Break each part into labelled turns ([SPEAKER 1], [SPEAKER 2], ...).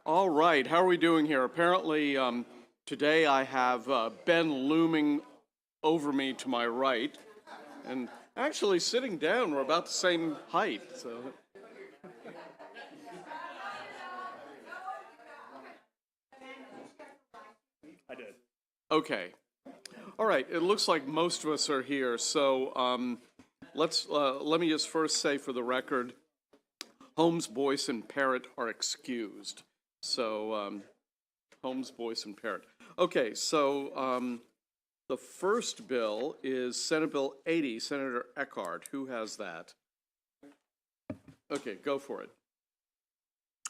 [SPEAKER 1] All right, how are we doing here? Apparently, today I have Ben looming over me to my right, and actually sitting down, we're about the same height. So. I did. Okay. All right, it looks like most of us are here, so let me just first say for the record, Holmes, Boyce, and Parrott are excused. So, Holmes, Boyce, and Parrott. Okay, so the first bill is Senate Bill 80, Senator Eckhart. Who has that? Okay, go for it.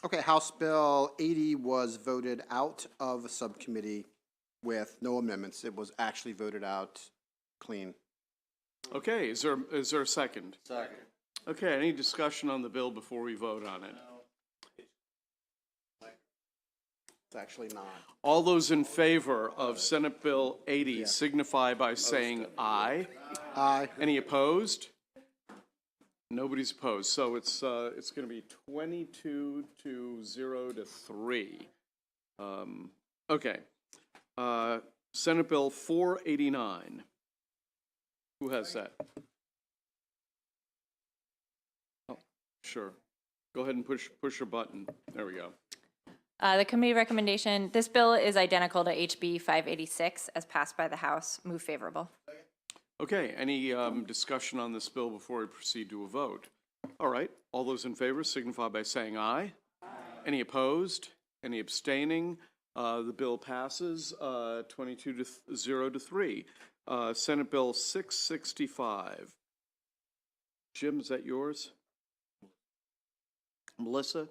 [SPEAKER 2] Okay, House Bill 80 was voted out of the subcommittee with no amendments. It was actually voted out clean.
[SPEAKER 1] Okay, is there a second?
[SPEAKER 3] Second.
[SPEAKER 1] Okay, any discussion on the bill before we vote on it?
[SPEAKER 2] It's actually not.
[SPEAKER 1] All those in favor of Senate Bill 80 signify by saying aye.
[SPEAKER 2] Aye.
[SPEAKER 1] Any opposed? Nobody's opposed. So it's going to be 22 to 0 to 3. Okay. Senate Bill 489. Who has that? Oh, sure. Go ahead and push your button. There we go.
[SPEAKER 4] The committee recommendation, this bill is identical to HB 586 as passed by the House. Move favorable.
[SPEAKER 1] Okay, any discussion on this bill before we proceed to a vote? All right, all those in favor signify by saying aye. Aye. Any opposed? Any abstaining? The bill passes 22 to 0 to 3. Senate Bill 665. Jim, is that yours? Melissa?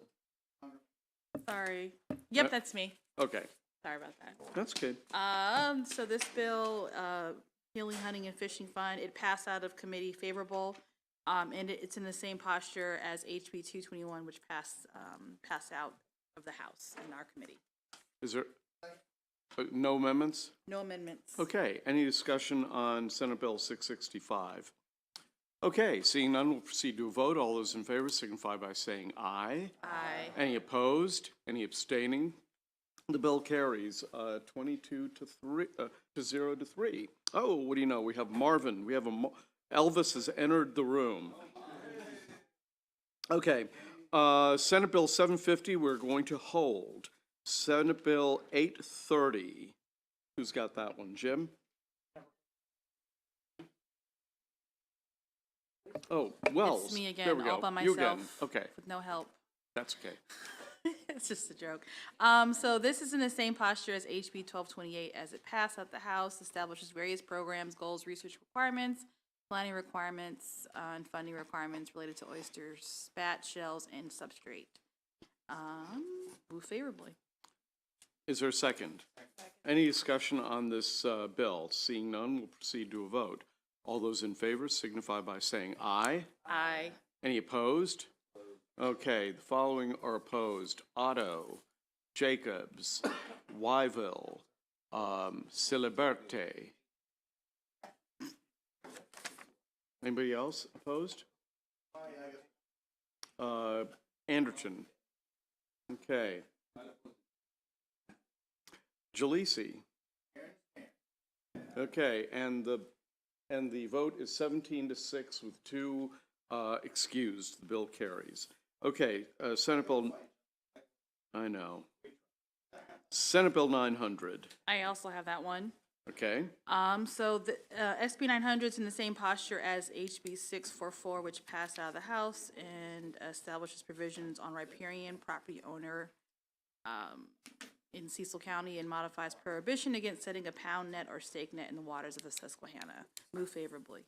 [SPEAKER 5] Sorry. Yep, that's me.
[SPEAKER 1] Okay,
[SPEAKER 5] Sorry about that.
[SPEAKER 1] that's good.
[SPEAKER 5] So this bill, Healing, Hunting, and Fishing Fund, it passed out of committee favorable, and it's in the same posture as HB 221, which passed out of the House in our committee.
[SPEAKER 1] Is there no amendments?
[SPEAKER 5] No amendments.
[SPEAKER 1] Okay, any discussion on Senate Bill 665? Okay, seeing none, we'll proceed to a vote. All those in favor signify by saying aye.
[SPEAKER 5] Aye.
[SPEAKER 1] Any opposed? Any abstaining? The bill carries 22 to 0 to 3. Oh, what do you know? We have Marvin. We have Elvis has entered the room. Okay, Senate Bill 750 we're going to hold. Senate Bill 830. Who's got that one? Jim? Oh, Wells.
[SPEAKER 5] It's me again,
[SPEAKER 1] There we go.
[SPEAKER 5] all by
[SPEAKER 1] You again.
[SPEAKER 5] myself.
[SPEAKER 1] Okay,
[SPEAKER 5] With no help.
[SPEAKER 1] that's okay.
[SPEAKER 5] It's just a joke. So this is in the same posture as HB 1228 as it passed out the House, establishes various programs, goals, research requirements, planning requirements, and funding requirements related to oysters, spat, shells, and substrate. Move favorably.
[SPEAKER 1] Is there a second? Any discussion on this bill? Seeing none, we'll proceed to a vote. All those in favor signify by saying aye.
[SPEAKER 5] Aye.
[SPEAKER 1] Any opposed? Okay, the following are opposed. Otto, Jacobs, Wyville, Siliberte. Anybody else opposed? Anderton. Okay. Jalisi. Okay, and the vote is 17 to 6 with 2 excused. The bill carries. Okay, Senate Bill. I know. Senate Bill 900.
[SPEAKER 5] I also have that one.
[SPEAKER 1] Okay.
[SPEAKER 5] So the SB 900 is in the same posture as HB 644, which passed out of the House and establishes provisions on riparian property owner in Cecil County and modifies prohibition against setting a pound net or stake net in the waters of the Susquehanna. Move favorably.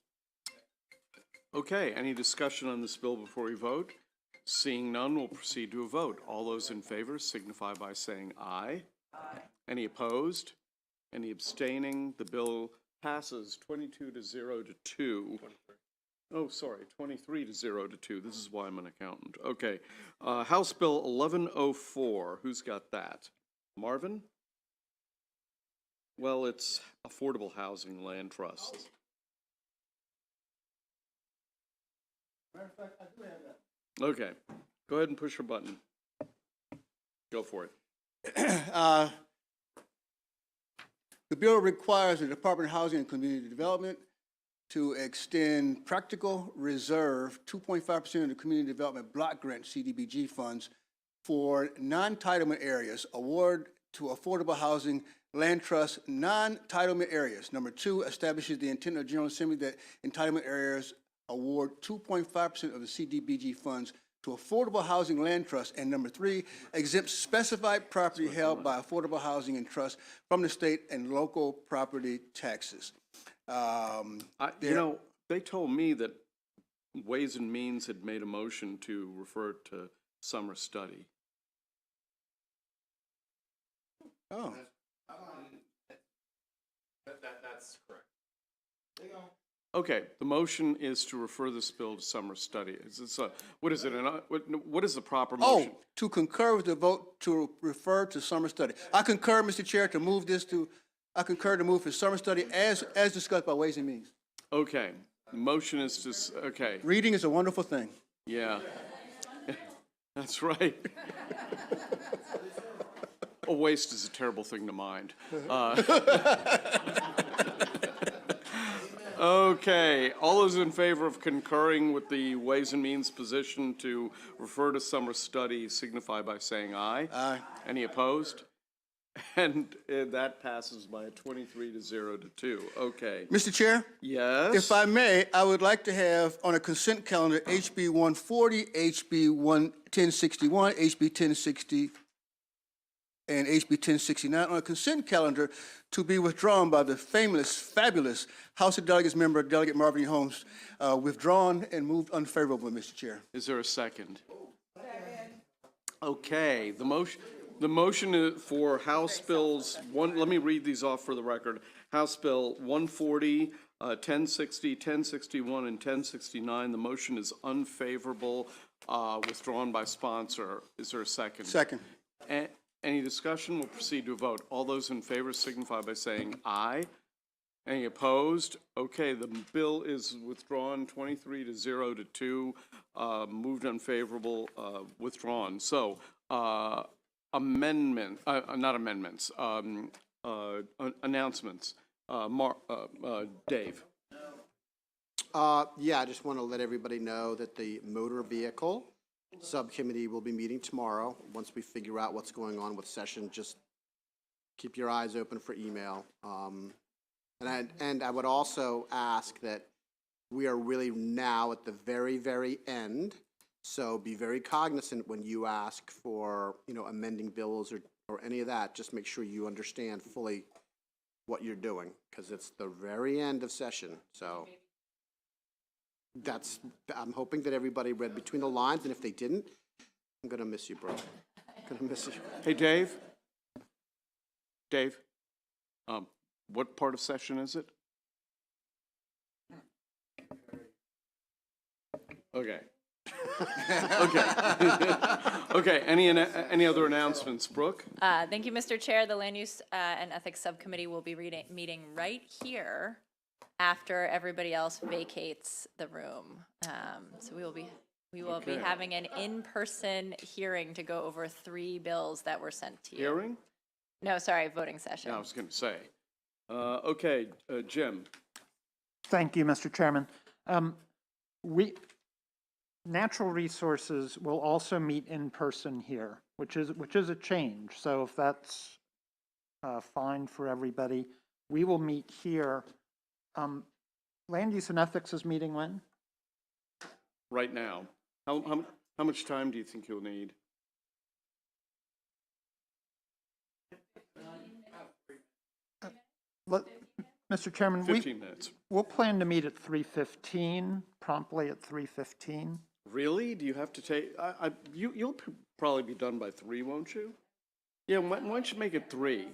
[SPEAKER 1] Okay, any discussion on this bill before we vote? Seeing none, we'll proceed to a vote. All those in favor signify by saying aye. Aye. Any opposed? Any abstaining? The bill passes 22 to 0 to 2. 23. Oh, sorry, 23 to 0 to 2. This is why I'm an accountant. Okay, House Bill 1104. Who's got that? Marvin? Well, it's Affordable Housing Land Trusts. Okay, go ahead and push your button. Go for it.
[SPEAKER 3] Uh, The bill requires the Department of Housing and Community Development to extend practical reserve 2.5% of the Community Development Block Grant CDBG funds for non-titlement areas, award to affordable housing land trust non-titlement areas. Number two, establishes the intent of the General Assembly that entitlement areas award 2.5% of the CDBG funds to affordable housing land trust. And number three, exempts specified property held by affordable housing and trust from the state and local property taxes.
[SPEAKER 1] You know, they told me that Ways and Means had made a motion to refer to summer study.
[SPEAKER 3] Oh,
[SPEAKER 6] That's correct.
[SPEAKER 1] Okay, the motion is to refer this bill to summer study. Is this a, what is it, what is the proper motion?
[SPEAKER 3] oh, to concur with the vote to refer to summer study. I concur, Mr. Chair, to move this to, I concur to move for summer study as discussed by Ways and Means.
[SPEAKER 1] Okay, the motion is to, okay,
[SPEAKER 3] Reading is a wonderful thing.
[SPEAKER 1] yeah. That's right. A waste is a terrible thing to mind. Okay, all those in favor of concurring with the Ways and Means position to refer to summer study signify by saying aye.
[SPEAKER 3] Aye.
[SPEAKER 1] Any opposed? And that passes by a 23-0 to 2. Okay.
[SPEAKER 3] Mr. Chair?
[SPEAKER 1] Yes?
[SPEAKER 3] If I may, I would like to have on a consent calendar HB 140, HB 1061, HB 1060, and HB 1069 on a consent calendar to be withdrawn by the fabulous House of Delegates member, Delegate Marvin E. Holmes, withdrawn and moved unfavorably, Mr. Chair.
[SPEAKER 1] Is there a second? Okay, the motion is for House Bills, let me read these off for the record. House Bill 140, 1060, 1061, and 1069. The motion is unfavorable, withdrawn by sponsor. Is there a second?
[SPEAKER 3] Second.
[SPEAKER 1] Any discussion? We'll proceed to a vote. All those in favor signify by saying aye. Any opposed? Okay, the bill is withdrawn, 23-0 to 2, moved unfavorable, withdrawn. So, not amendments, announcements. Dave.
[SPEAKER 2] Yeah, I just want to let everybody know that the motor vehicle subcommittee will be meeting tomorrow. Once we figure out what's going on with session, just keep your eyes open for email. And I would also ask that we are really now at the very, very end, so be very cognizant when you ask for, amending bills or any of that. Just make sure you understand fully what you're doing, because it's the very end of session, so. I'm hoping that everybody read between the lines, and if they didn't, I'm gonna miss you, bro. Gonna miss you.
[SPEAKER 1] Hey, Dave? Dave? What part of session is it? Okay. Okay. Okay, any other announcements, Brooke?
[SPEAKER 4] Thank you, Mr. Chair. The Land Use and Ethics Subcommittee will be meeting right here after everybody else vacates the room. So we will be
[SPEAKER 1] Okay.
[SPEAKER 4] having an in-person hearing to go over 3 bills that were sent to you.
[SPEAKER 1] Hearing?
[SPEAKER 4] No, sorry, voting session.
[SPEAKER 1] Yeah, I was going to say. Okay, Jim.
[SPEAKER 7] Thank you, Mr. Chairman. Natural Resources will also meet in person here, which is a change. So if that's fine for everybody, we will meet here. Land Use and Ethics is meeting when?
[SPEAKER 1] Right now. How much time do you think you'll need?
[SPEAKER 7] Mr. Chairman,
[SPEAKER 1] 15 minutes.
[SPEAKER 7] we'll plan to meet at 3:15, promptly at 3:15.
[SPEAKER 1] Really? Do you have to take, you'll probably be done by 3, won't you? Yeah, why don't you make it 3?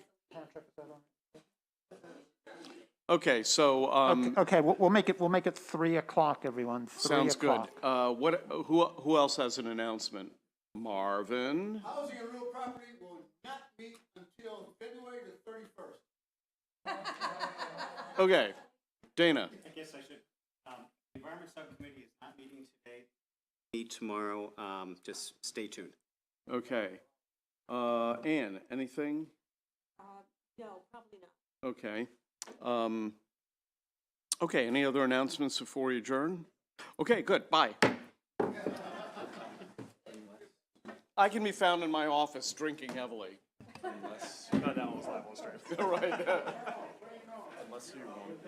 [SPEAKER 1] Okay, so,
[SPEAKER 7] Okay, we'll make it 3 o'clock, everyone. 3
[SPEAKER 1] sounds good.
[SPEAKER 7] o'clock.
[SPEAKER 1] Who else has an announcement? Marvin?
[SPEAKER 3] Housing and real property will not meet until February the 31st.
[SPEAKER 1] Okay, Dana?
[SPEAKER 6] I guess I should, the Environment Subcommittee is not meeting today. Meet tomorrow, just stay tuned.
[SPEAKER 1] Okay. Ann, anything?
[SPEAKER 8] No, probably not.
[SPEAKER 1] Okay. Okay, any other announcements before we adjourn? Okay, good, bye. I can be found in my office drinking heavily.
[SPEAKER 6] Unless, that one was live on stream.
[SPEAKER 1] Right.
[SPEAKER 6] Unless you want